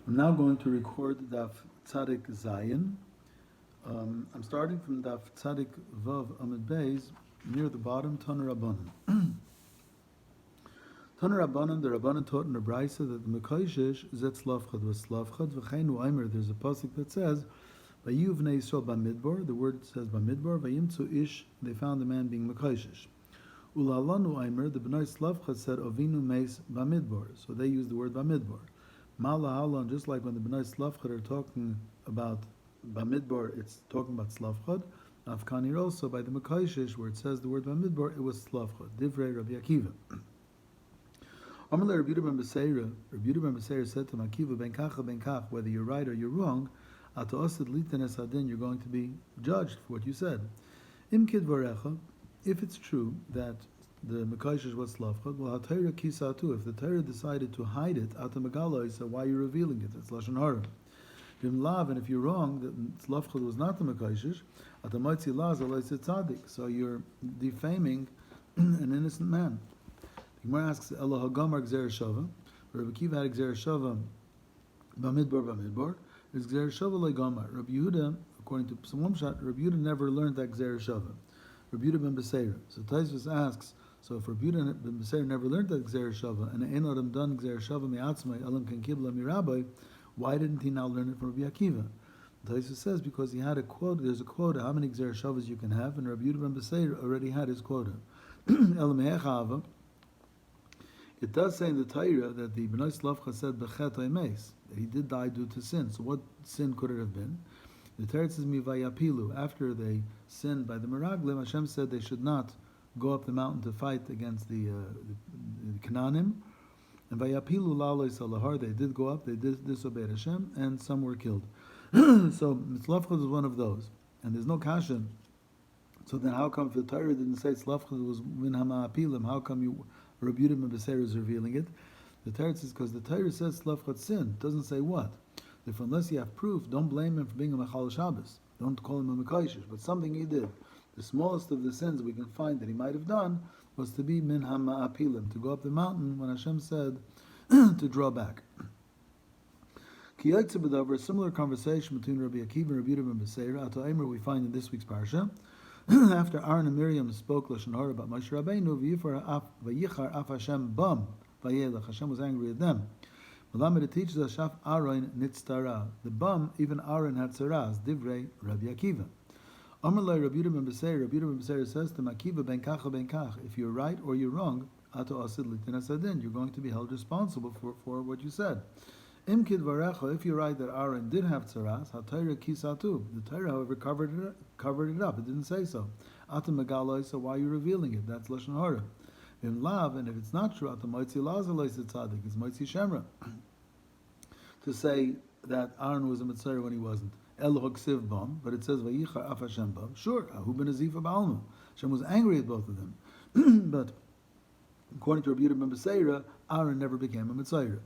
I'm now going to record Daf Tzadik Zayin. I'm starting from Daf Tzadik Vav Amid Beis, near the bottom, Tana Rabbanan. Tana Rabbanan, the Rabbanan taught in the Braisa that the Mekaishish Zet Slavchad was Slavchad, V'cheinu Aimer, there's a pasuk that says, Vayu V'nei Yisrael Bamidbar, the word says Bamidbar, Vayimtzu Ish, they found a man being Mekaishish. Ulalanu Aimer, the B'nai Slavchad said, Ovinu Meis Bamidbar, so they used the word Bamidbar. Malahalon, just like when the B'nai Slavchad are talking about Bamidbar, it's talking about Slavchad. Afkanir also, by the Mekaishish, where it says the word Bamidbar, it was Slavchad. Divrei Rabbi Akiva. Amalei Rabbi Yehuda ben Beseir said to Akiva, ben kach, whether you're right or you're wrong, ato osid liten es hadin, you're going to be judged for what you said. Im kidvarecha, if it's true that the Mekaishish was Slavchad, well, HaTorah kisatu, if the Torah decided to hide it, Ata Megala, so why are you revealing it? It's Lashon Hara. Vim lav, and if you're wrong, that Slavchad was not the Mekaishish, Ata Moitzi Laz, Tzadik, so you're defaming an innocent man. The Gemara asks, Ela Hagamar Gzer Shava, Rabbi Akiva had Gzer Shava, Bamidbar, is Gzer Shava Legamar. Rabbi Yehuda, according to some Shot, Rabbi Yehuda never learned that Gzer Shava. Rabbi Yehuda ben Beseir. So Taisvus asks, so if Rabbi Yehuda ben Beseir never learned that Gzer Shava, and Ein Adam done Gzer Shava me'atzmai, Elam kan kibla mirabbai, why didn't he now learn it from Rabbi Akiva? Taisvus says, because he had a quota, there's a quota, how many Gzer Shavas you can have, and Rabbi Yehuda ben Beseir already had his quota. Elam he'echava, it does say in the Torah that the B'nai Slavcha said b'chet ha'emes, that he did die due to sin. So what sin could it have been? The Torah says mivayapilu, after they sinned by the Meraglim, Hashem said they should not go up the mountain to fight against the Canaanim. And vayapilu la'aloi salahar, they did go up, they did disobey Hashem, and some were killed. So Slavcha was one of those. And there's no kasha. So then how come if the Torah didn't say Slavcha was min hama'apilim, how come you Rabbi Yehuda ben Beseir is revealing it? The Torah says, because the Torah says Slavchat sin, it doesn't say what. If unless you have proof, don't blame him for being a Mechal Shabbos. Don't call him a Mekaishish, but something he did. The smallest of the sins we can find that he might have done was to be min hama'apilim, to go up the mountain when Hashem said to draw back. Ki yotze b'davar, a similar conversation between Rabbi Akiva and Rabbi Yehuda ben Beseir, Ato Eimer, we find in this week's parsha. After Aaron and Miriam spoke Lashon Hara about Moshe Rabbeinu, v'yichar af Hashem bam v'yelech, Hashem was angry at them. Malamed, it teaches us Shaf Aaron nitztara. The bum, even Aaron had tzaras. Divrei Rabbi Akiva. Amalei Rabbi Yehuda ben Beseir says to Akiva, ben kach. If you're right or you're wrong, ato asid litin asadin, you're going to be held responsible for what you said. Im kidvarecha, if you're right that Aaron did have tzaras, HaTorah kisatu. The Torah, however, covered it up. It didn't say so. Ata megaloi, so why are you revealing it? That's Lashon Hara. In lav, and if it's not true, ata moitzi lazaloi tzadik, it's moitzi shemra. To say that Aaron was a Mitzvah when he wasn't. El hoksiv bam, but it says vayichar af Hashem bam. Sure, ahu ben azifa ba'alma. Hashem was angry at both of them. But according to Rabbi Yehuda ben Beseir, Aaron never became a Mitzvah.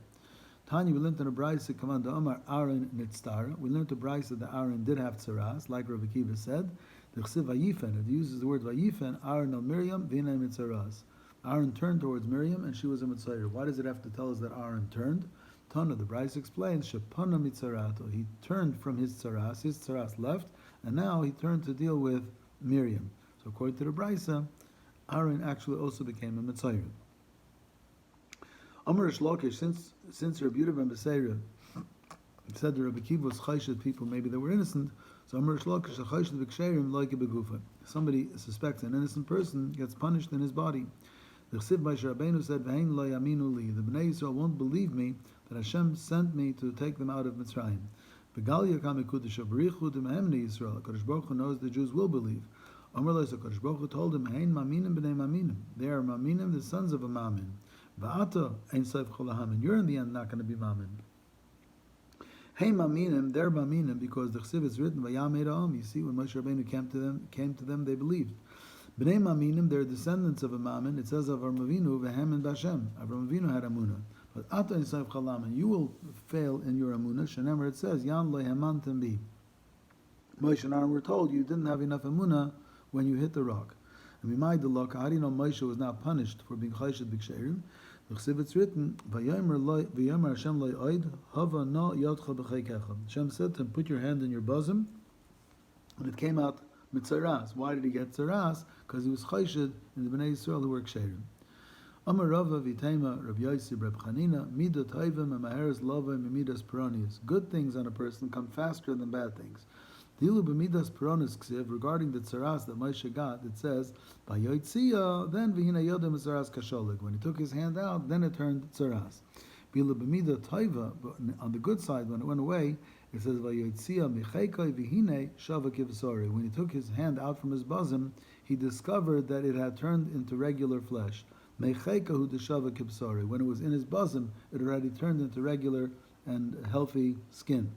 Tanya, we learned in a Braisa, Command Omar Aaron Nitztara. We learned a Braisa that Aaron did have tzaras, like Rabbi Akiva said. The Chsiv Vayifen, it uses the word Vayifen, Aaron al Miriam, V'inay Mitzaras. Aaron turned towards Miriam, and she was a Mitzvah. Why does it have to tell us that Aaron turned? Tana, the Braisa explains, Shepana Mitzarato. He turned from his tzaras left, and now he turned to deal with Miriam. So according to the Braisa, Aaron actually also became a Mitzvah. Amar Shlokish, since Rabbi Yehuda ben Beseir said that Rabbi Akiva was chayshid people, maybe they were innocent. So Amar Shlokish, a chayshid b'ksherim loike begufa. Somebody suspects an innocent person gets punished in his body. The Chsiv by Rabbeinu said, "V'hein lo yaminu li." The Bnei Yisrael won't believe me that Hashem sent me to take them out of Mitzrayim. B'gal yakam ekudesh avrichu d'mehemni Yisrael. Kadosh Baruch Hu knows the Jews will believe. Amar lo, so Kadosh Baruch Hu told him, "Hein maminim b'nei maminim." They are maminim, the sons of a mamin. Va'ata ein soif chol hamin. You're in the end not going to be mamin. Hey maminim, they're maminim because the chsiv is written vayamei ra'am. You see, when Moshe Rabbeinu came to them, they believed. Bnei maminim, they're descendants of a mamin. It says of Avram Avinu v'hem and Bashem. Avram Avinu had amuna. But ata ein soif chol hamin, you will fail in your amuna. Shenemar, it says yan lo hamantem bi. Moshe and Aaron were told you didn't have enough amuna when you hit the rock. And we might the law. How do you know Moshe was not punished for being chayshid b'ksherim? It's written, Vayomer Hashem lo oid, hava na yodcha b'cheikecha. Hashem said to him, put your hand in your bosom, and it came out mitzaras. Why did he get tzaras? Because he was chayshid in the Bnei Yisrael who were ksherim. Amar Rava v'itema Rabbi Yossi Reb Chanina midot hayvim and maheres lava midas peronius. Good things on a person come faster than bad things. Dilu b'midas peronis ksiv, regarding the tzaras that Moshe got, it says, Vayotzia, then v'hina yodem tzaras kasholig. When he took his hand out, then it turned tzaras. Dilu b'midat taiva, on the good side, when it went away, it says, Vayotzia michekoi v'hine shava kivsori. When he took his hand out from his bosom, he discovered that it had turned into regular flesh. Mechekahu deshava kivsori. When it was in his bosom, it already turned into regular and healthy skin.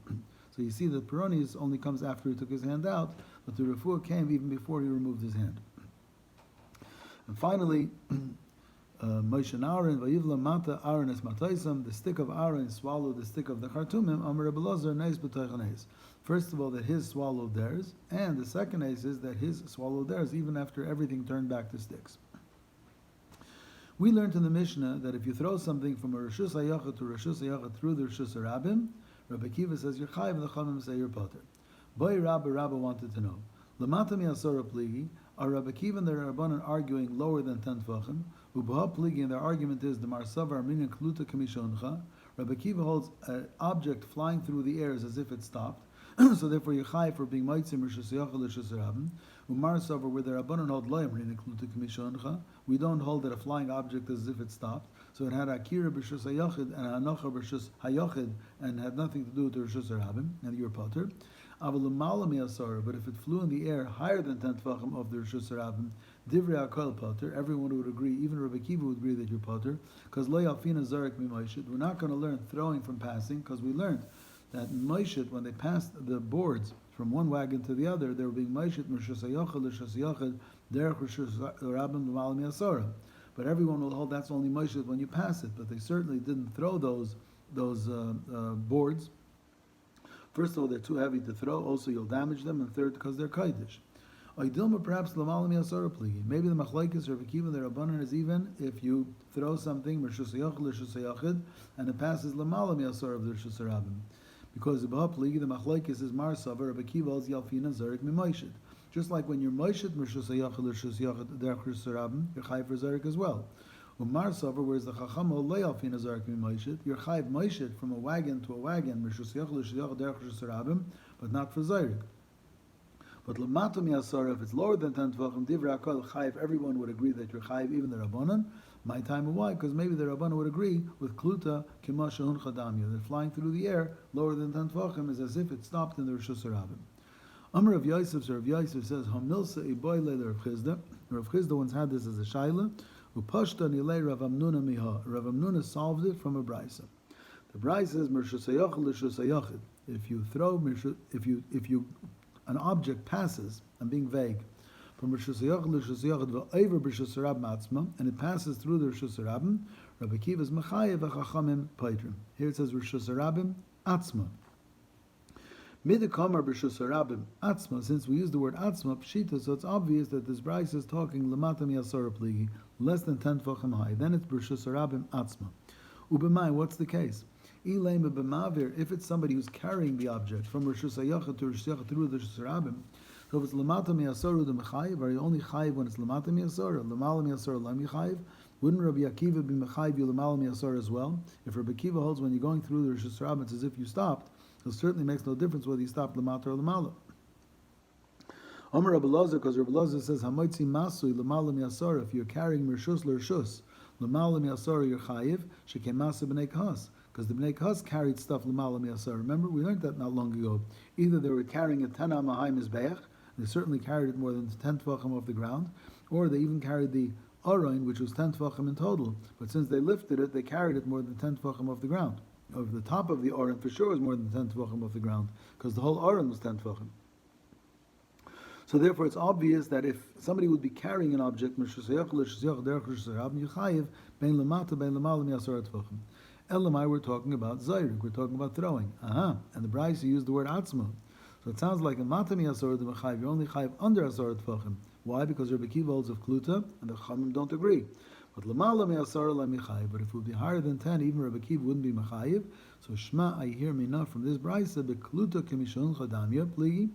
So you see that Peronius only comes after he took his hand out, but the refuah came even before he removed his hand. And finally, Moshe and Aaron, Vayivla Mata Aaron es Mataisam, the stick of Aaron swallowed the stick of the Chartumim, Amar Rebbe Elazar Neis B'Toichanes. First of all, that his swallowed theirs, and the second ace is that his swallowed theirs, even after everything turned back to sticks. We learned in the Mishnah that if you throw something from a Rishus HaYachid to Rishus HaYachid through the Rishus HaRabim, Rabbi Kiva says you're chayiv, and the Chachamim say you're poter. Boy Rabba wanted to know. Lamata mi'asora pligi, are Rabbi Kiva and the Rabbanan arguing lower than 10 tefachim? Ubaha pligi, and their argument is the marsavar minan kluta kamishoncha. Rabbi Kiva holds an object flying through the air as if it stopped. So therefore you're chayiv for being maitzim rishus yachal rishus rabim. Umarsavar, where the Rabbanan hold loyam minan kluta kamishoncha, we don't hold that a flying object as if it stopped. So it had akira b'shus hayachid and hanocha b'shus hayachid and had nothing to do with the rishus harabim, and you're poter. Avalumala mi'asara, but if it flew in the air higher than 10 tefachim of the rishus harabim, divrei akol poter, everyone would agree, even Rabbi Kiva would agree that you're poter, because lo yalfina zarek mi'moishit. We're not going to learn throwing from passing, because we learned that in Moishit, when they passed the boards from one wagon to the other, they were being Moishit rishus hayachid rishus hayachid derech rishus harabim b'malam mi'asara. But everyone will hold that's only Moshe when you pass it. But they certainly didn't throw those boards. First of all, they're too heavy to throw. Also, you'll damage them. And third, because they're kaidish. Oidilma perhaps l'malam yasara pligi. Maybe the machlekes or Kiva, the Rabbanan, is even if you throw something rishus hayachid l'rishus hayachid and it passes l'malam yasara of the rishus harabim. Because the b'ha pligi, the machlekes is mar savar Rabbi Kiva is yalfina zarek mimoishid. Just like when you're Moishit Mershus HaYachid L'Rishus Yachid Derech Rishus Harabim, you're Chayiv for Zarek as well. Umar Sover, whereas the Chacham Le'alfin Zarek Mi Moishit, you're Chayiv Moishit from a wagon to a wagon, Mershus Yachid L'Rishus Yachid Derech Rishus Harabim, but not for Zarek. But L'matam Yasara, if it's lower than 10 Tvachim, Divrei Akol Chayiv, everyone would agree that you're Chayiv, even the Rabbanan. My time and why? Because maybe the Rabbanan would agree with Kluta Kima Shehun Chadamya, that flying through the air lower than 10 Tvachim is as if it stopped in the Rishus Harabim. Amr of Yosef, so Rav Yosef says, Hamilsa iboyle Rav Chizda. Rav Chizda once had this as a shaila. Upashta nilei Rav Amnuna miha. Rav Amnuna solved it from a brisa. The brisa says, Mershus hayachid l'shus hayachid. If you throw, an object passes, I'm being vague, from Rishus hayachid l'shus hayachid v'over b'rishus harabim atzma, and it passes through the Rishus harabim, Rabbi Kiva's mechayev v'chachamim paitrim. Here it says Rishus harabim atzma. Midakamar b'rishus harabim atzma. Since we use the word atzma pshita, so it's obvious that this brayso is talking lamatam yasara pligi, less than 10 tefachim high. Then it's b'rishus harabim atzma. Ubemai, what's the case? Ilema b'mavir, if it's somebody who's carrying the object from rishus hayachid to rishus hayachid through the rishus harabim. So if it's lamatam yasara the mechayiv, are you only chayiv when it's lamatam yasara? Lamalam yasara lam yichayiv. Wouldn't Rabbi Akiva be mechayiv you lamalam yasara as well? If Rabbi Akiva holds when you're going through the rishus harabim, it's as if you stopped. So it certainly makes no difference whether you stop lamata or lamala. Omer Rabbi Elazar, because Rabbi Elazar says Hamoitzi Masui lamalam yasara. If you're carrying mershus l'rshus, lamalam yasara you're chayiv. Shekei masa b'nei kahas, because the b'nei kahas carried stuff lamalam yasara. Remember, we learned that not long ago. Either they were carrying a 10 amahai mizbeach, they certainly carried it more than 10 tvachim off the ground, or they even carried the arayin, which was 10 tvachim in total. But since they lifted it, they carried it more than 10 tvachim off the ground. Over the top of the aron for sure was more than 10 tvachim off the ground, because the whole aron was 10 tvachim. So therefore, it's obvious that if somebody would be carrying an object, Elamai, we're talking about zayrik, we're talking about throwing. And the Brayso used the word atzma. So it sounds like in matam yasor the you're only chayiv under asor tvachim. Why? Because Rabbi Kiva holds of kluta, and the Chachamim don't agree. But lamala me'asara la mechayiv. But if it would be higher than 10, even Rabbi Akiva wouldn't be mechayiv. So Shema, I hear me not from this brayso, bekluta kemishuncha damya pligi.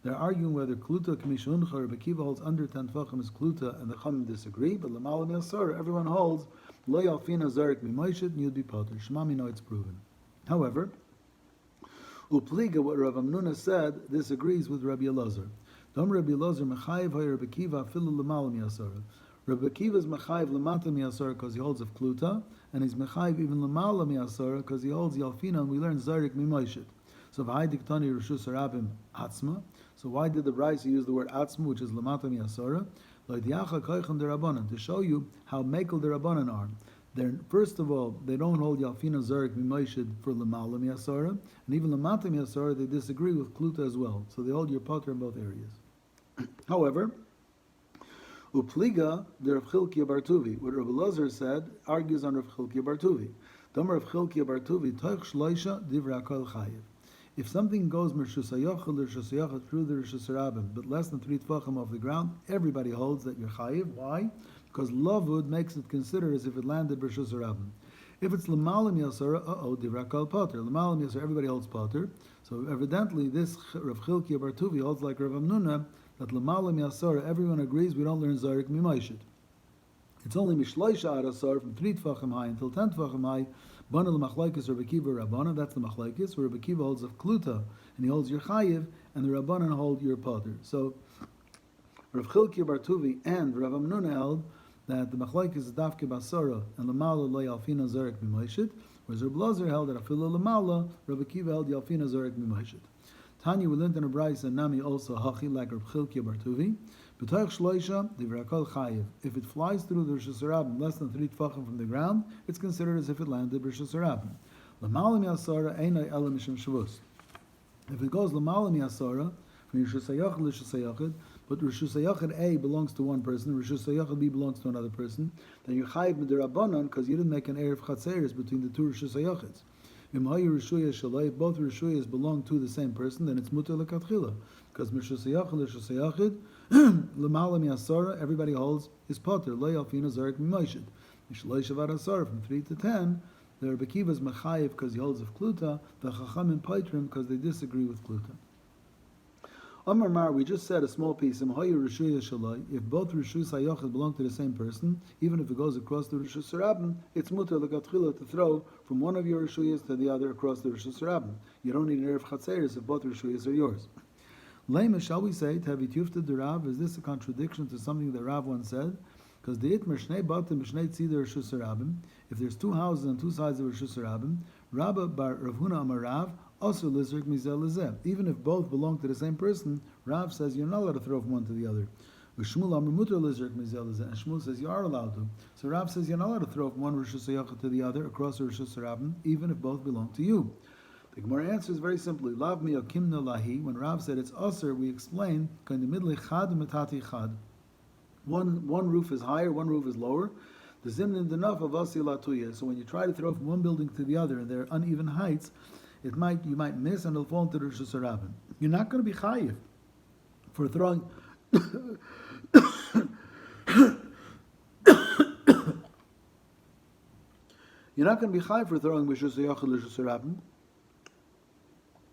They're arguing whether kluta kemishuncha or Rabbi Akiva holds under 10 tefachim is kluta, and the Chachamim disagree. But lamala me'asara, everyone holds lo yalfina zarek b'moishit, and you'd be potter. Shema, me know it's proven. However, upliga, what Rav Amnuna said, disagrees with Rabbi Elazar. Dom Rabbi Elazar mechayiv hay Rabbi Akiva afilu lamala me'asara. Rabbi Akiva is mechayiv lamata me'asara because he holds of kluta, and he's mechayiv even lamala me'asara because he holds yalfina, and we learn zarek mimoishit. So v'hai diktani rishus harabim atzma. So why did the Brayso use the word atzma, which is lamata me'asara? Lo'diacha koichan derabanan, to show you how mekel derabanan are. First of all, they don't hold yalfina zarek mimoishit for lamala me'asara, and even lamata me'asara they disagree with kluta as well. So they hold your potter in both areas. However, upliga the Rav Chilkiya bar Tuvi, what Rav Elazar said, argues on Rav Chilkiya bar Tuvi. Domer Rav Chilkiya bar Tuvi, toich shloisha divra kol chayiv. If something goes Rishus HaYochel or Rishus HaYochel through the Rishus HaRabim, but less than 3 tefachim off the ground, everybody holds that you're chayiv. Why? Because lavud makes it considered as if it landed Rishus HaRabim. If it's l'malam yasara, divra kol potter. L'malam yasara, everybody holds potter. So evidently, this Rav Chilkiya bar Tuvi holds like Rav Amnuna, that l'malam yasara, everyone agrees we don't learn zarek mimaishit. It's only mishloisha arasar from 3 tefachim high until 10 tefachim high. Bana l'machlaikis Rabbi Akiva Rabbana, that's the machlaikis, where Rabbi Akiva holds of kluta, and he holds your chayiv, and the Rabbanan hold your potter. So Rav Chilkiya bar Tuvi and Rav Amnuna held that the machlaikis is dafke basara, and l'mala lo yalfina zarek mimaishit, whereas Rabbi Elazar held that afilu l'mala, Rabbi Akiva held yalfina zarek mimaishit. Tanya, we learned in a brayso and Nami also hachi like Rav Chilkiya bar Tuvi. B'toich shloisha divrei kol chayiv. If it flies through the Rishus HaRabim less than 3 tefachim from the ground, it's considered as if it landed Rishus HaRabim. L'malam yasara einay ela mishum shavus. If it goes l'malam yasara from Rishus HaYochel to Rishus HaYochel, but Rishus HaYochel A belongs to one person, Rishus HaYochel B belongs to another person, then you're chayiv mid'Rabbanan because you didn't make an erev chatzeres between the 2 Rishus HaYochels. If both Rishuyas belong to the same person, then it's mutar lekatchila. Because Rishus HaYochel, Rishus HaYochel, l'malam yasara, everybody holds his potter. Lo yalfina zarek mimoishit. Mishloisha varasara, from 3 to 10, the Rabbi Akiva is mechayiv because he holds of kluta, the Chachamim paitrim because they disagree with kluta. Amar Mar, we just said a small piece. If both Rishus HaYochel belong to the same person, even if it goes across the Rishus HaRabim, it's mutar lekatchila to throw from one of your Rishuyas to the other across the Rishus HaRabim. You don't need an erev chatzeres if both Rishuyas are yours. Lema, shall we say, Tavit Yufta de Rav, is this a contradiction to something that Rav once said? Because the Itmer Shnei Batim Shnei Tzidar Rishus HaRabim, if there's 2 houses on 2 sides of Rishus HaRabim, Rabba bar Rav Huna Amar Rav, also lizrik mizel lezeh. Even if both belong to the same person, Rav says you're not allowed to throw from one to the other. Shmuel Amar Mutar lizrik mizel lezeh, and Shmuel says you are allowed to. So Rav says you're not allowed to throw from one Rishus HaYochel to the other across the Rishus HaRabim, even if both belong to you. The Gemara answers very simply. Lav mi akimna lahi. When Rav said it's aser, we explain kind of midli chad metati chad. One roof is higher, one roof is lower. The zimnin denaf of asi latuya. So when you try to throw from one building to the other and they're uneven heights, you might miss and it'll fall into the Rishus HaRabim. You're not going to be chayiv for throwing. You're not going to be chayiv for throwing Rishus HaYochel Rishus HaRabim,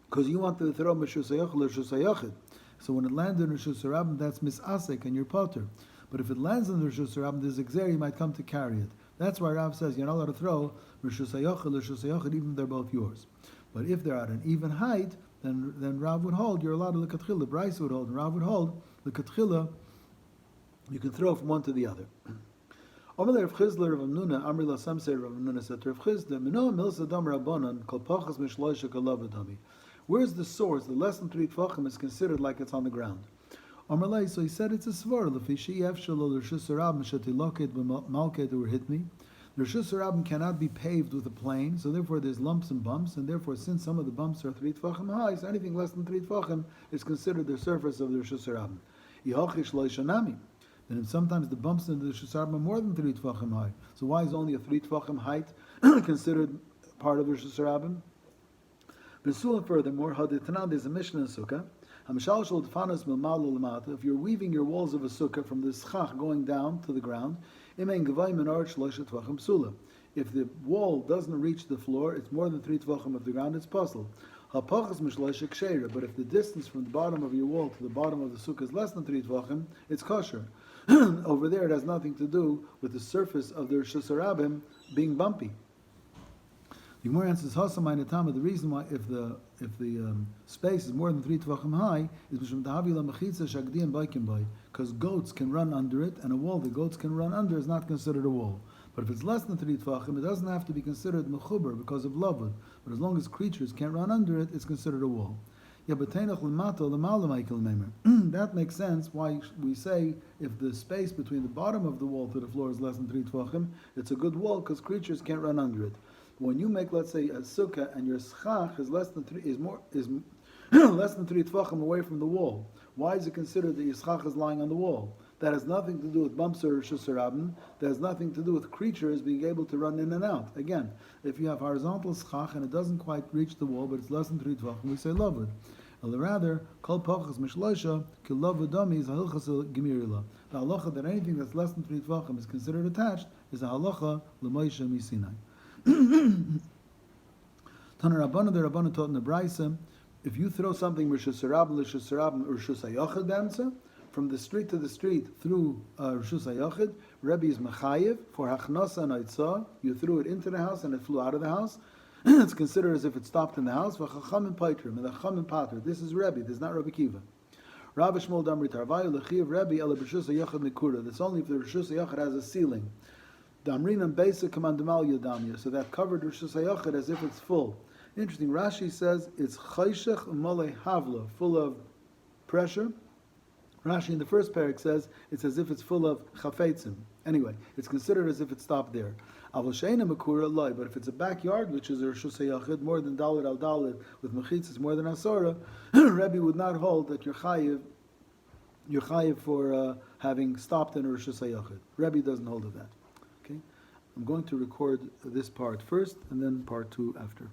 because you want to throw Rishus HaYochel Rishus HaYochel. So when it lands in Rishus HaRabim, that's misasek and your potter. But if it lands in the Rishus HaRabim, there's exer, you might come to carry it. That's why Rav says you're not allowed to throw Rishus HaYochel Rishus HaYochel, even if they're both yours. But if they're at an even height, then Rav would hold, you're allowed to l'katchila. The Brayso would hold, and Rav would hold, l'katchila, you can throw from one to the other. Omer Rav Chizla Rav Amnuna, Amri la Samsei Rav Amnuna said to Rav Chizla, Mino milsa dam rabbanan, kol pachas mishloisha kalavadami. Where's the source? The less than 3 tefachim is considered like it's on the ground. Omer lei, so he said it's a svar, lefi she'ef shelo l'rishus harabim shetiloket b'malket or hit me. The Rishus HaRabim cannot be paved with a plane, so therefore there's lumps and bumps, and therefore since some of the bumps are 3 tefachim high, so anything less than 3 tefachim is considered the surface of the Rishus HaRabim. Yihochish lo yishanami. Then sometimes the bumps in the Rishus HaRabim are more than 3 tefachim high. So why is only a 3 tefachim height considered part of the Rishus HaRabim? B'sulah furthermore, haditanan, there's a Mishnah in Sukkah. If you're weaving your walls of a sukkah from the schach going down to the ground, If the wall doesn't reach the floor, it's more than 3 tvachim of the ground, it's puzzle. But if the distance from the bottom of your wall to the bottom of the sukkah is less than 3 tvachim, it's kosher. Over there, it has nothing to do with the surface of the Rishus Harabim being bumpy. The Gemara answers, the reason why if the space is more than 3 tvachim high is because goats can run under it, and a wall the goats can run under is not considered a wall. But if it's less than 3 tvachim, it doesn't have to be considered mechuber because of lavud. But as long as creatures can't run under it, it's considered a wall. That makes sense why we say if the space between the bottom of the wall to the floor is less than 3 tvachim, it's a good wall because creatures can't run under it. When you make, let's say, a sukkah and your schach is less than 3 less than 3 tvachim away from the wall, why is it considered that your schach is lying on the wall? That has nothing to do with bumps or reshus harabim. That has nothing to do with creatures being able to run in and out. Again, if you have horizontal schach and it doesn't quite reach the wall, but it's less than 3 tvachim, we say lavud. Or rather, kol pachas mishloisha ki lavud dami is a halachas gemirila. The halacha that anything that's less than 3 tvachim is considered attached is a halacha l'moisha misinai. Tana Rabbana, the Rabbana taught in the Braisa, if you throw something reshus harabim, reshus harabim, or reshus hayachid b'emtza, from the street to the street through Rishus HaYachid, Rebbe is Mechayev for Hachnasa and Aitzah. You threw it into the house and it flew out of the house. It's considered as if it stopped in the house. V'chacham Paitrim, and the Chacham Pater. This is Rebbe, this is not Rebbe Kiva. Rav Shmuel Damri Tarvayu Lechiv Rebbe Ela Rishus HaYachid Mikura. That's only if the Rishus HaYachid has a ceiling. Damrinam Beisa Kamandamal Yadamya. So that covered Rishus HaYachid as if it's full. Interesting, Rashi says it's Chayshech Mole Havla, full of pressure. Rashi in the first parak says it's as if it's full of chafetzim. Anyway, it's considered as if it stopped there. But if it's a backyard, which is a Rishus HaYachid, more than dalit al dalit, with mechitzas more than asara, Rebbe would not hold that you're chayiv for having stopped in a Rishus HaYachid. Rebbe doesn't hold of that. Okay, I'm going to record this part first and then part 2 after.